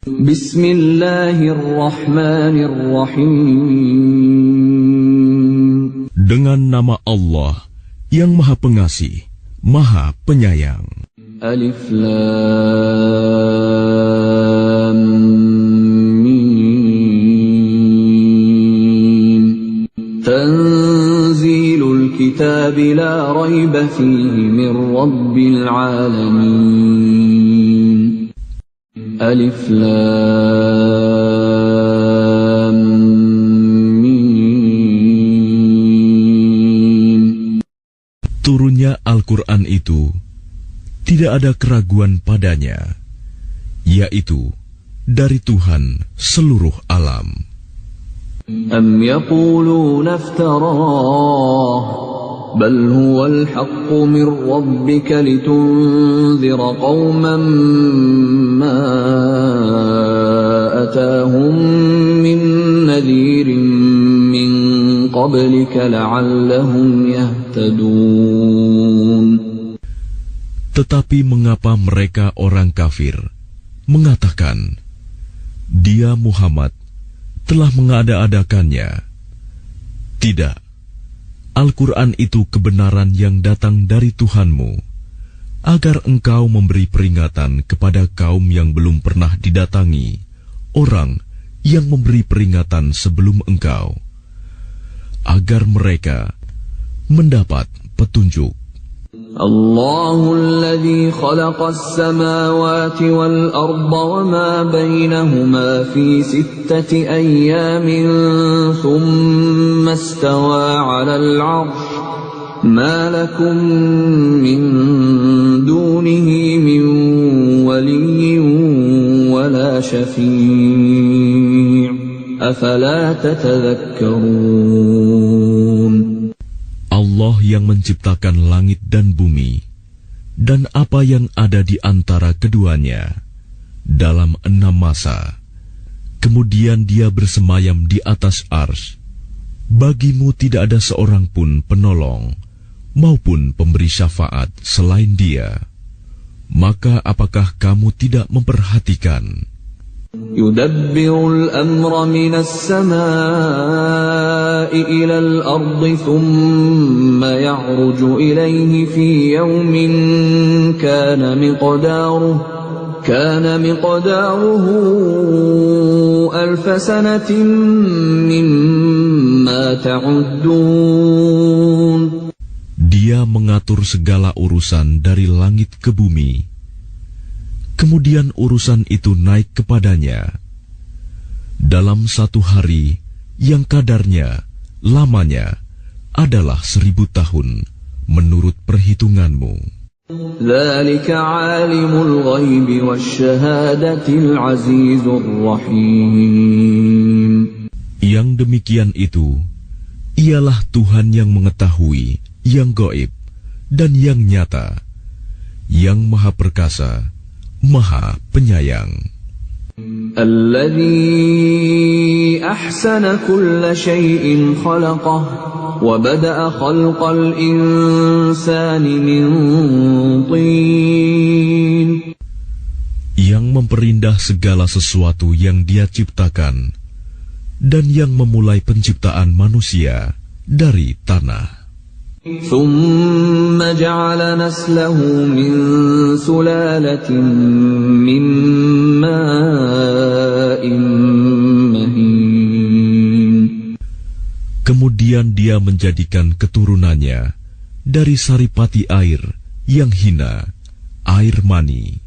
Bismillahirrahmanirrahim. Dengan nama Allah yang Maha Pengasih, Maha Penyayang. Alif Lam Mim. Tanzilul kitab la rayba fihi min rabbil alamin. Alif Lam Mim. Turunnya Al-Quran itu tidak ada keraguan padanya, yaitu dari Tuhan seluruh alam. Am yaquluna iftarah, bal huwal haqqu min rabbika litunzira qauman ma atahum min nadhirin min qablika la'allahum yahtadun. Tetapi mengapa mereka orang kafir mengatakan, dia Muhammad telah mengada-adakannya? Tidak, Al-Quran itu kebenaran yang datang dari Tuhanmu, agar engkau memberi peringatan kepada kaum yang belum pernah didatangi orang yang memberi peringatan sebelum engkau, agar mereka mendapat petunjuk. Allahul ladzi khalaqas samawati wal arda wa ma bainahuma fi sittati ayyamin thumma istawa 'alal 'arsy ma lakum min dunihi min waliyyin wa la syafi' afala tatadhakkarun. Allah yang menciptakan langit dan bumi, dan apa yang ada di antara keduanya, dalam 6 masa. Kemudian dia bersemayam di atas arsy. Bagimu tidak ada seorang pun penolong, maupun pemberi syafaat selain dia. Maka apakah kamu tidak memperhatikan? Yudabbirul amra minas samaa'i ilal ardi thumma ya'ruju ilayhi fi yawmin kana miqdaruhu alfa sanatin mimma ta'uddun. Dia mengatur segala urusan dari langit ke bumi. Kemudian urusan itu naik kepadanya dalam 1 hari yang kadarnya, lamanya adalah 1000 tahun menurut perhitunganmu. Dzalika 'alimul ghaibi wasyahadatil 'azizur rahim. Yang demikian itu ialah Tuhan yang mengetahui yang gaib dan yang nyata, yang Maha Perkasa, Maha Penyayang. Alladzi ahsana kulla syai'in khalaqah wa bada'a khalqal insani min tin. Yang memperindah segala sesuatu yang Dia ciptakan, dan yang memulai penciptaan manusia dari tanah. ثم جعل نسله من سلالة من ماء مهين. Kemudian Dia menjadikan keturunannya dari saripati air yang hina, air mani.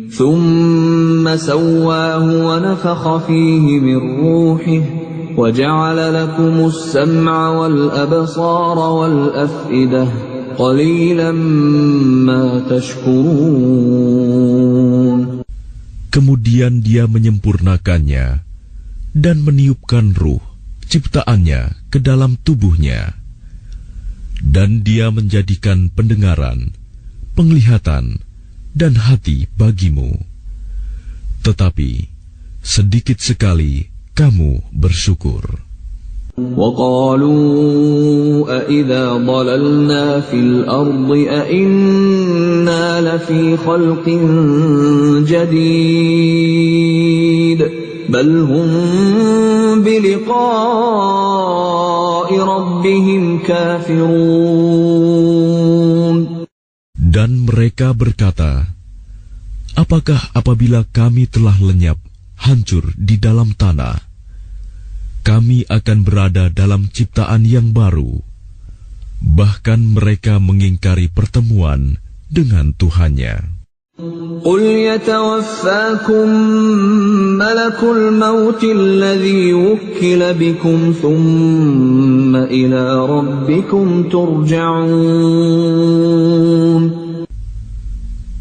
ثم سواه ونفخ فيه من روحه وَجَعَلَ لَكُمُ السَّمْعَ وَالْأَبْصَارَ وَالْأَفْئِدَةَ قَلِيلًا مَا تَشْكُرُونَ. Kemudian Dia menyempurnakannya dan meniupkan ruh ciptaannya ke dalam tubuhnya, dan Dia menjadikan pendengaran, penglihatan, dan hati bagimu. Tetapi sedikit sekali kamu bersyukur. وقالوا أإذا ضللنا في الأرض أإنا لفي خلق جديد بل هم بلقاء ربهم كافرون. Dan mereka berkata, apakah apabila kami telah lenyap, hancur di dalam tanah, kami akan berada dalam ciptaan yang baru? Bahkan mereka mengingkari pertemuan dengan Tuhannya. قل يتوفاكم ملك الموت الذي وكل بكم ثم إلى ربكم ترجعون.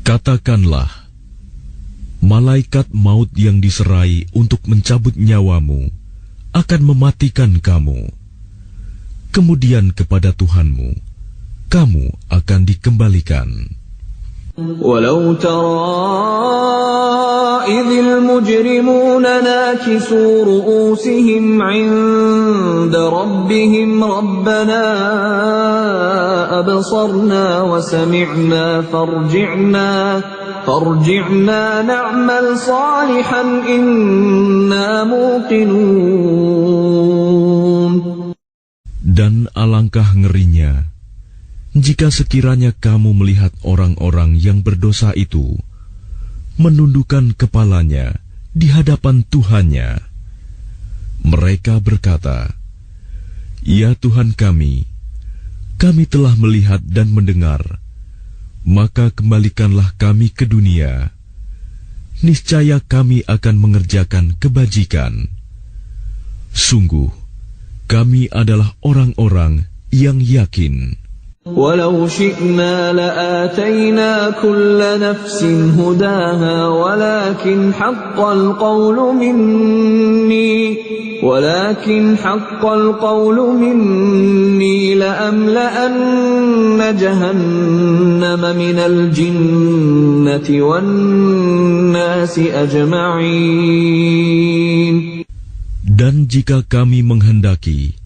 Katakanlah, malaikat maut yang diserai untuk mencabut nyawamu akan mematikan kamu. Kemudian kepada Tuhanmu, kamu akan dikembalikan. ولو ترى إذ المجرمون ناكسوا رؤوسهم عند ربهم ربنا أبصرنا وسمعنا فارجعنا نعمل صالحا إنا موقنون. Dan alangkah ngerinya jika sekiranya kamu melihat orang-orang yang berdosa itu menundukkan kepalanya di hadapan Tuhannya. Mereka berkata, "Ya Tuhan kami telah melihat dan mendengar, maka kembalikanlah kami ke dunia. Niscaya kami akan mengerjakan kebajikan. Sungguh, kami adalah orang-orang yang yakin." ولو شئنا لآتينا كل نفس هداها ولكن حق القول مني لأملأن جهنم من الجنة والناس أجمعين. Dan jika kami menghendaki,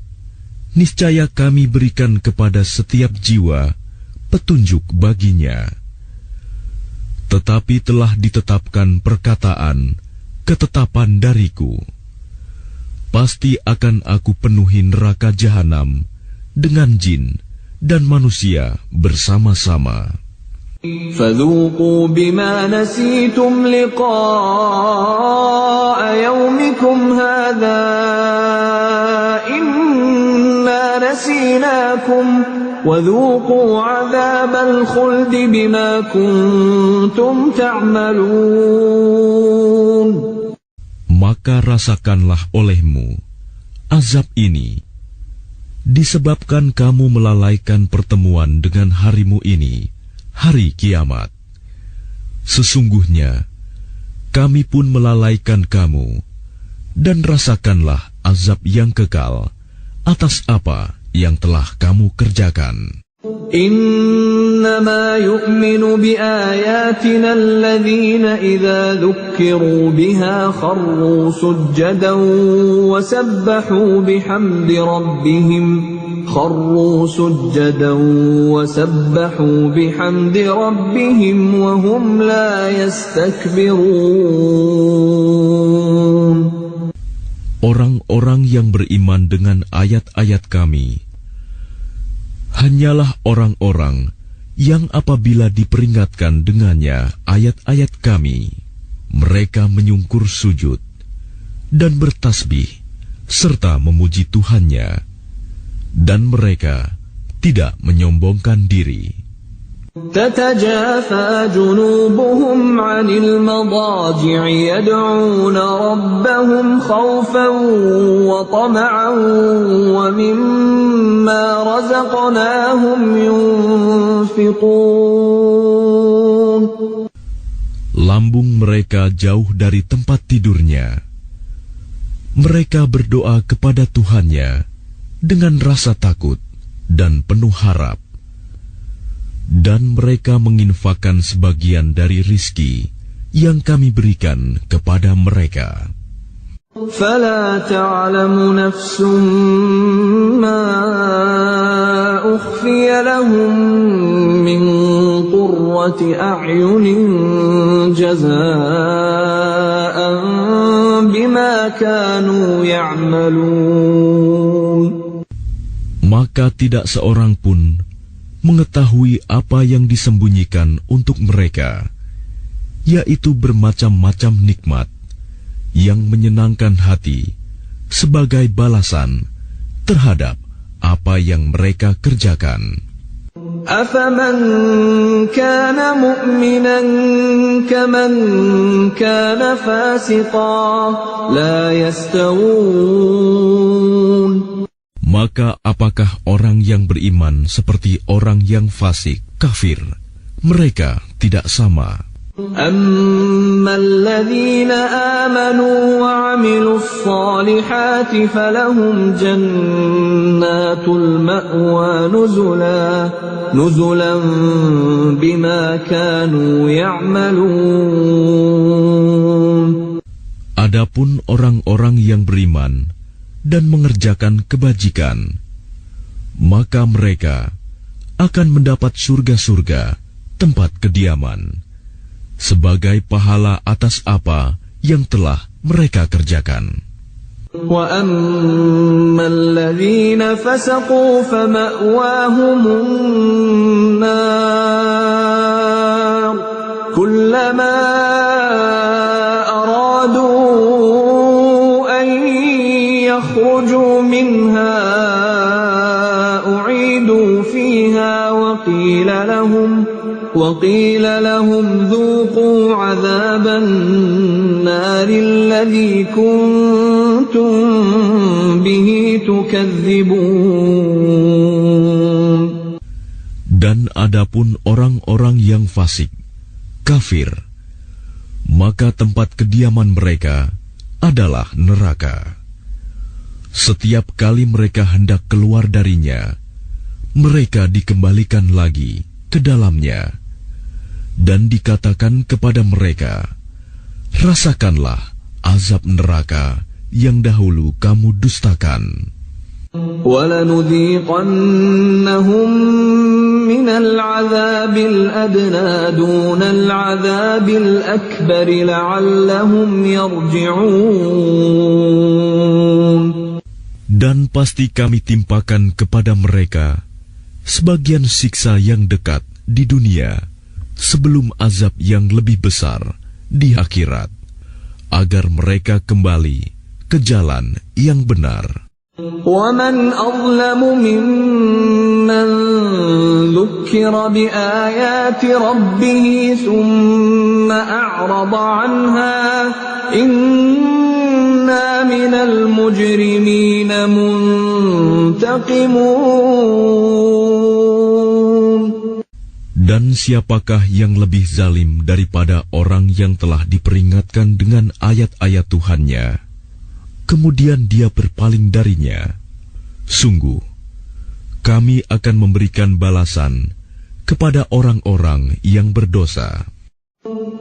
niscaya kami berikan kepada setiap jiwa petunjuk baginya. Tetapi telah ditetapkan ketetapan dariku. Pasti akan aku penuhi neraka jahanam dengan jin dan manusia bersama-sama. فذوقوا بما نسيتم لقاء يومكم هذا إنا نسيناكم وذوقوا عذاب الخلد بما كنتم تعملون. Maka rasakanlah olehmu azab ini disebabkan kamu melalaikan pertemuan dengan harimu ini, hari kiamat. Sesungguhnya kami pun melalaikan kamu, dan rasakanlah azab yang kekal atas apa yang telah kamu kerjakan. إنما يؤمن بآياتنا الذين إذا ذكروا بها خروا سجدا وسبحوا بحمد ربهم وهم لا يستكبرون. Orang-orang yang beriman dengan ayat-ayat kami hanyalah orang-orang yang apabila diperingatkan dengannya ayat-ayat kami, mereka menyungkur sujud dan bertasbih serta memuji Tuhannya, dan mereka tidak menyombongkan diri. تتجافى جنوبهم عن المضاجع يدعون ربهم خوفا وطمعا ومما رزقناهم ينفقون. Lambung mereka jauh dari tempat tidurnya. Mereka berdoa kepada Tuhannya dengan rasa takut dan penuh harap. Dan mereka menginfakkan sebagian dari rizki yang kami berikan kepada mereka. فلا تعلم نفس ما أخفي لهم من قرة أعين جزاء بما كانوا يعملون. Maka tidak seorang pun mengetahui apa yang disembunyikan untuk mereka, yaitu bermacam-macam nikmat yang menyenangkan hati sebagai balasan terhadap apa yang mereka kerjakan. أفمن كان مؤمنا كمن كان فاسقا لا يستوون. Maka apakah orang yang beriman seperti orang yang fasik, kafir? Mereka tidak sama. أما الذين آمنوا وعملوا الصالحات فلهم جنات المأوى نزلا بما كانوا يعملون. Adapun orang-orang yang beriman dan mengerjakan kebajikan, maka mereka akan mendapat surga-surga tempat kediaman sebagai pahala atas apa yang telah mereka kerjakan. وَأَمَّا الَّذِينَ فَسَقُوا فَمَأْوَاهُمُ النَّارُ كُلَّمَا أَرَادُوا أَن يَخْرُجُوا مِنْهَا أُعِيدُوا فِيهَا وقيل لهم ذوقوا عذاب النار الذي كنتم به تكذبون. Dan adapun orang-orang yang fasik, kafir, maka tempat kediaman mereka adalah neraka. Setiap kali mereka hendak keluar darinya, mereka dikembalikan lagi ke dalamnya, dan dikatakan kepada mereka, rasakanlah azab neraka yang dahulu kamu dustakan. وَلَنُذِيقَنَّهُمْ مِنَ الْعَذَابِ الْأَدْنَى دُونَ الْعَذَابِ الْأَكْبَرِ لَعَلَّهُمْ يَرْجِعُونَ. Dan pasti kami timpakan kepada mereka sebagian siksa yang dekat di dunia sebelum azab yang lebih besar di akhirat, agar mereka kembali ke jalan yang benar. وَمَنْ أَظْلَمُ مِمَّنْ ذُكِّرَ بِآيَاتِ رَبِّهِ ثُمَّ أَعْرَضَ عَنْهَا إِنَّا مِنَ الْمُجْرِمِينَ مُنْتَقِمُونَ. Dan siapakah yang lebih zalim daripada orang yang telah diperingatkan dengan ayat-ayat Tuhannya, kemudian dia berpaling darinya? Sungguh, kami akan memberikan balasan kepada orang-orang yang berdosa.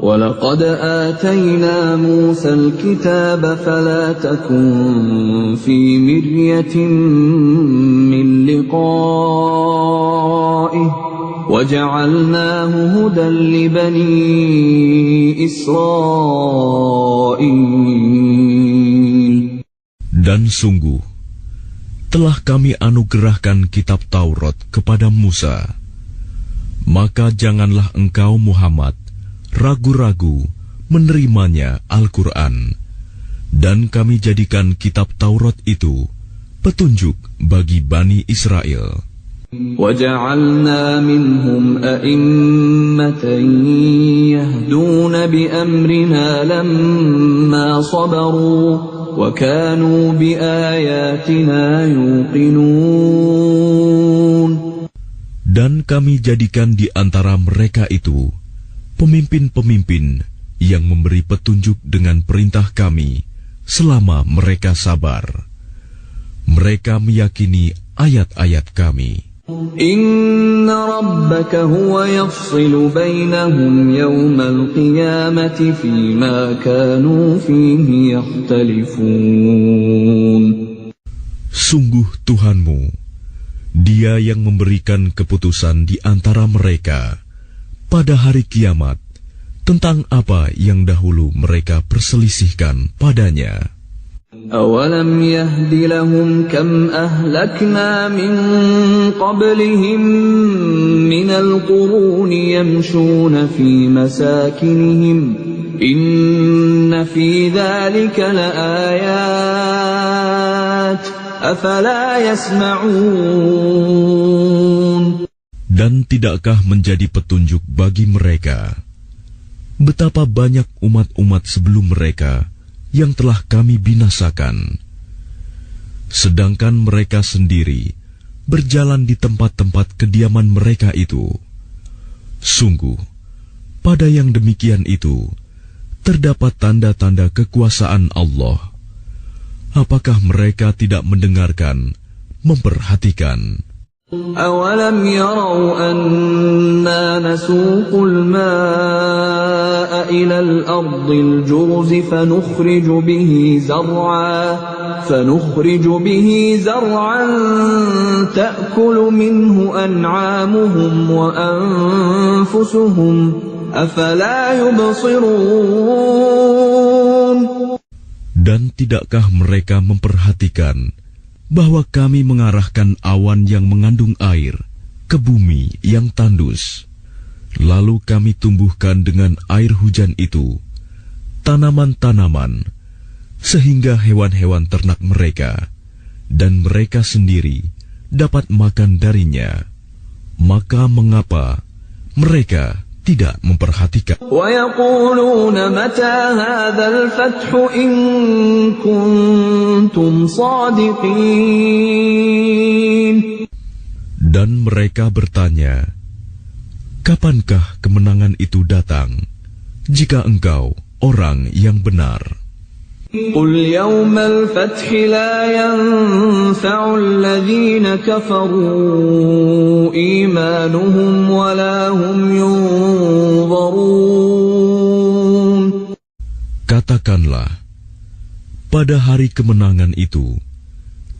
وَلَقَدْ آتَيْنَا مُوسَى الْكِتَابَ فَلَا تَكُنْ فِي مِرْيَةٍ مِّن لِقَائِهِ وَجَعَلْنَاهُ هُدًى لِبَنِي إِسْرَائِيلَ. Dan sungguh, telah kami anugerahkan kitab Taurat kepada Musa. Maka janganlah engkau Muhammad ragu-ragu menerimanya Al-Quran. Dan kami jadikan kitab Taurat itu petunjuk bagi Bani Israel. وَجَعَلْنَا مِنْهُمْ أَئِمَّةً يَهْدُونَ بِأَمْرِنَا لَمَّا صَبَرُوا وَكَانُوا بِآيَاتِنَا يُوقِنُونَ. Dan kami jadikan di antara mereka itu pemimpin-pemimpin yang memberi petunjuk dengan perintah kami selama mereka sabar. Mereka meyakini ayat-ayat kami. إن ربك هو يفصل بينهم يوم القيامة فيما كانوا فيه يختلفون. Sungguh Tuhanmu, Dia yang memberikan keputusan di antara mereka pada hari kiamat tentang apa yang dahulu mereka perselisihkan padanya. أَوَلَمْ يَهْدِ لَهُمْ كَمْ أَهْلَكْنَا مِنْ قَبْلِهِمْ مِنَ الْقُرُونِ يَمْشُونَ فِي مَسَاكِنِهِمْ إِنَّ فِي ذَلِكَ لَآيَاتٍ أَفَلَا يَسْمَعُونَ. Dan tidakkah menjadi petunjuk bagi mereka betapa banyak umat-umat sebelum mereka yang telah kami binasakan, sedangkan mereka sendiri berjalan di tempat-tempat kediaman mereka itu. Sungguh, pada yang demikian itu terdapat tanda-tanda kekuasaan Allah. Apakah mereka tidak mendengarkan, memperhatikan? أَوَلَمْ يَرَوْا أَنَّا نَسُوقُ الْمَاءَ إِلَى الْأَرْضِ الْجُرُزِ فَنُخْرِجُ بِهِ زَرْعًا تَأْكُلُ مِنْهُ أَنْعَامُهُمْ وَأَنْفُسُهُمْ أَفَلَا يُبْصِرُونَ. Dan tidakkah mereka memperhatikan bahwa kami mengarahkan awan yang mengandung air ke bumi yang tandus, lalu kami tumbuhkan dengan air hujan itu tanaman-tanaman, sehingga hewan-hewan ternak mereka dan mereka sendiri dapat makan darinya. Maka mengapa mereka tidak memperhatikan? وَيَقُولُونَ مَتَى هَذَا الْفَتْحُ إِن كُنتُمْ صَادِقِينَ. Dan mereka bertanya, kapankah kemenangan itu datang, jika engkau orang yang benar? قُلْ يَوْمَ الْفَتْحِ لَا يَنفَعُ الَّذِينَ كَفَرُوا إِيمَانُهُمْ وَلَا هُمْ يُنظَرُونَ. Katakanlah, pada hari kemenangan itu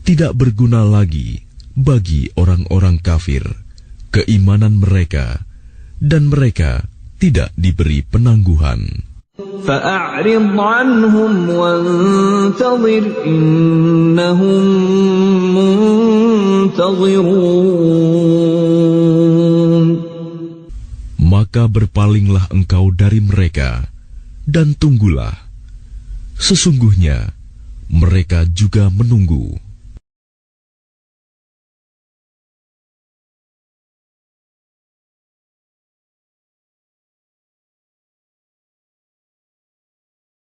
tidak berguna lagi bagi orang-orang kafir keimanan mereka, dan mereka tidak diberi penangguhan. فَأَعْرِضْ عَنْهُمْ وَانْتَظِرْ إِنَّهُمْ مُنْتَظِرُونَ. Maka berpalinglah engkau dari mereka dan tunggulah. Sesungguhnya mereka juga menunggu.